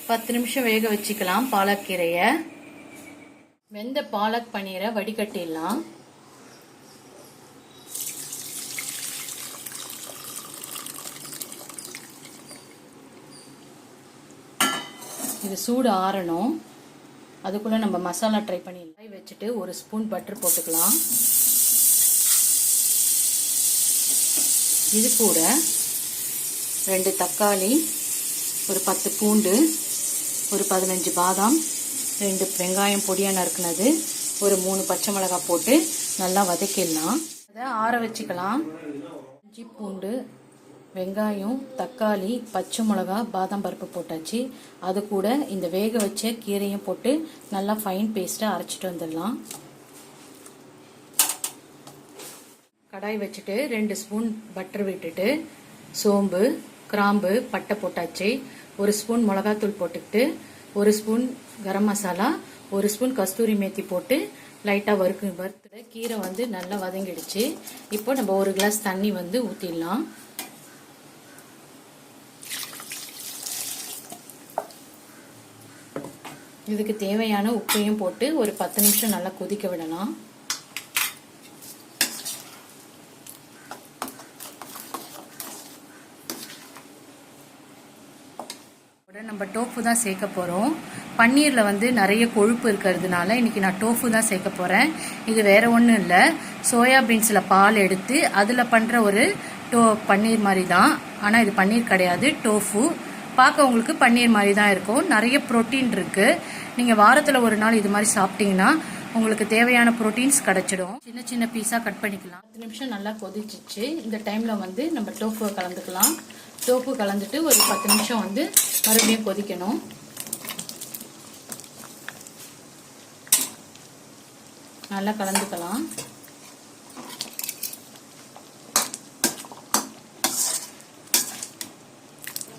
10 நிமிஷம் வேக வச்சுக்கலாம் பாலக் கீரையை. வெந்த பாலக் பன்னீரை வடிகட்டிடலாம். இது சூடு ஆறணும். அதுக்குள்ள நம்ம மசாலா ட்ரை பண்ணிடலாம். வச்சுட்டு ஒரு ஸ்பூன் பட்டர் போட்டுக்கலாம். இது கூட 2 தக்காளி, ஒரு 10 பூண்டு, ஒரு 15 பாதாம், 2 வெங்காயம் பொடியாக நறுக்குனது, ஒரு 3 பச்சை மிளகாய் போட்டு நல்லா வதக்கிடலாம். அதை ஆற வச்சுக்கலாம். இஞ்சி பூண்டு, வெங்காயம், தக்காளி, பச்சை மிளகாய், பாதாம் பருப்பு போட்டாச்சு. அது கூட இந்த வேக வச்ச கீரையும் போட்டு நல்லா ஃபைன் பேஸ்ட்டாக அரைச்சிட்டு வந்துடலாம். கடாய் வச்சுட்டு 2 ஸ்பூன் பட்டர் விட்டுட்டு சோம்பு, கிராம்பு, பட்டை போட்டாச்சு. 1 ஸ்பூன் மிளகாத்தூள் போட்டுக்கிட்டு 1 ஸ்பூன் கரம் மசாலா, 1 ஸ்பூன் கஸ்தூரி மேத்தி போட்டு லைட்டாக வறுத்து கீரை வந்து நல்லா வதங்கிடுச்சு. இப்போ நம்ம 1 கிளாஸ் தண்ணி வந்து ஊற்றிடலாம். இதுக்கு தேவையான உப்பையும் போட்டு ஒரு 10 நிமிஷம் நல்லா கொதிக்க விடலாம். நம்ம டோஃபு தான் சேர்க்க போகிறோம். பன்னீரில் வந்து நிறைய கொழுப்பு இருக்கிறதுனால இன்றைக்கி நான் டோஃபு தான் சேர்க்க போகிறேன். இது வேறு ஒன்றும் இல்லை, சோயா பீன்ஸில் பால் எடுத்து அதில் பண்ணுற ஒரு பன்னீர் மாதிரி தான். ஆனால் இது பன்னீர் கிடையாது, டோஃபு. பார்க்க உங்களுக்கு பன்னீர் மாதிரி தான் இருக்கும். நிறைய ப்ரோட்டீன் இருக்குது. நீங்கள் வாரத்தில் ஒரு நாள் இது மாதிரி சாப்பிட்டீங்கன்னா உங்களுக்கு தேவையான ப்ரோட்டீன்ஸ் கிடைச்சிடும். சின்ன சின்ன பீஸாக கட் பண்ணிக்கலாம். 10 நிமிஷம் நல்லா கொதிச்சிச்சு. இந்த டைமில் வந்து நம்ம டோஃபுவை கலந்துக்கலாம். டோஃபு கலந்துட்டு ஒரு 10 நிமிஷம் வந்து மறுபடியும் கொதிக்கணும். நல்லா கலந்துக்கலாம்.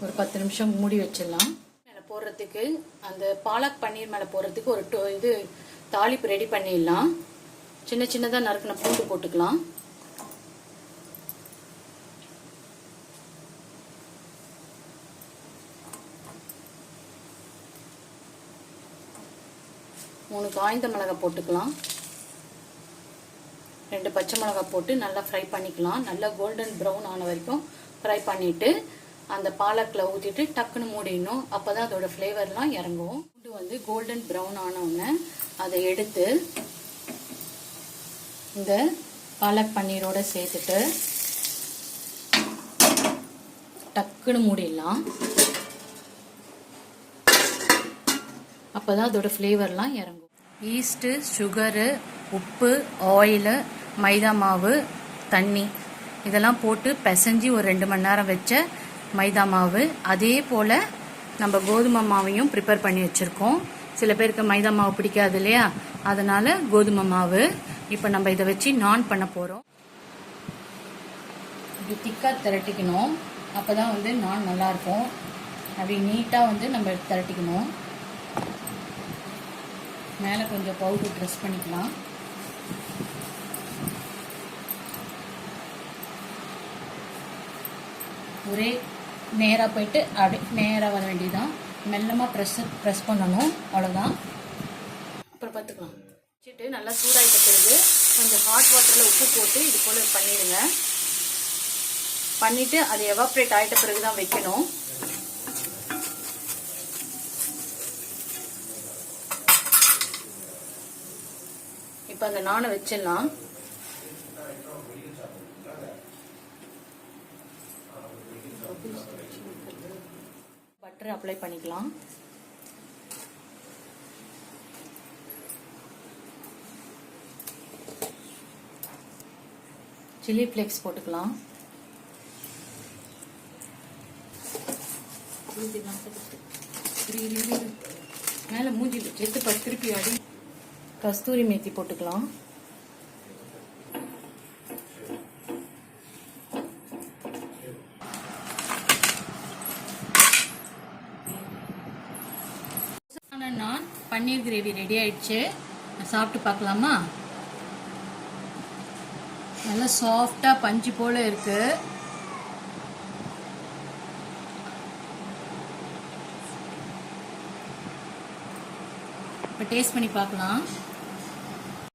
ஒரு 10 நிமிஷம் மூடி வச்சிடலாம். மேலே போடுறதுக்கு அந்த பாலக் பன்னீர் மேலே போடுறதுக்கு ஒரு இது தாளிப்பு ரெடி பண்ணிடலாம். சின்ன சின்னதாக நறுக்கின பூண்டு போட்டுக்கலாம். மூணு காய்ந்த மிளகாய் போட்டுக்கலாம். 2 பச்சை மிளகாய் போட்டு நல்லா ஃப்ரை பண்ணிக்கலாம். நல்லா கோல்டன் ப்ரௌன் ஆன வரைக்கும் ஃப்ரை பண்ணிவிட்டு அந்த பாலக்கில் ஊற்றிட்டு டக்குன்னு மூடிடணும். அப்போ தான் அதோட ஃப்ளேவர்லாம் இறங்கும். பூண்டு வந்து கோல்டன் ப்ரௌன் ஆனவுடனே அதை எடுத்து இந்த பாலக் பன்னீரோடு சேர்த்துட்டு டக்குன்னு மூடிடலாம். அப்போ தான் அதோட ஃப்ளேவர்லாம் இறங்கும். ஈஸ்ட்டு, சுகரு, உப்பு, ஆயிலு, மைதா மாவு, தண்ணி இதெல்லாம் போட்டு பிசைஞ்சு ஒரு 2 மணி நேரம் வச்ச மைதா மாவு. அதே போல் நம்ம கோதுமை மாவையும் ப்ரிப்பேர் பண்ணி வச்சுருக்கோம். சில பேருக்கு மைதா மாவு பிடிக்காது இல்லையா, அதனால் கோதுமை மாவு. இப்போ நம்ம இதை வச்சு நான் பண்ண போகிறோம். இப்படி திக்காக திரட்டிக்கணும். அப்போ தான் வந்து நான் நல்லாயிருக்கும். அப்படி நீட்டாக வந்து நம்ம திரட்டிக்கணும். மேலே கொஞ்சம் பவுடர் ட்ரெஸ் பண்ணிக்கலாம். ஒரே நேராக போயிட்டு அப்படி நேராக வர வேண்டியதான். மெல்லமாக ப்ரெஸ் பண்ணணும், அவ்வளோதான். அப்புறம் பார்த்துக்கலாம். வச்சுட்டு நல்லா சூடாகிட்ட பிறகு கொஞ்சம் ஹாட் வாட்டரில் உப்பு போட்டு இது போல் பண்ணிடுங்க. பண்ணிவிட்டு அது எவாப்ரேட் ஆகிட்ட பிறகு தான் வைக்கணும். இப்போ அந்த நானை வச்சிடலாம். பட்டர் அப்ளை பண்ணிக்கலாம். சில்லி ஃப்ளேக்ஸ் போட்டுக்கலாம். மேலே மூஞ்சி எடுத்து திருப்பி ஆடி கஸ்தூரி மேத்தி போட்டுக்கலாம். நான் பன்னீர் கிரேவி ரெடி ஆயிடுச்சு. சாப்பிட்டு பார்க்கலாமா? நல்லா சாஃப்டா பஞ்சு போல இருக்கு. இப்போ டேஸ்ட் பண்ணி பார்க்கலாம்.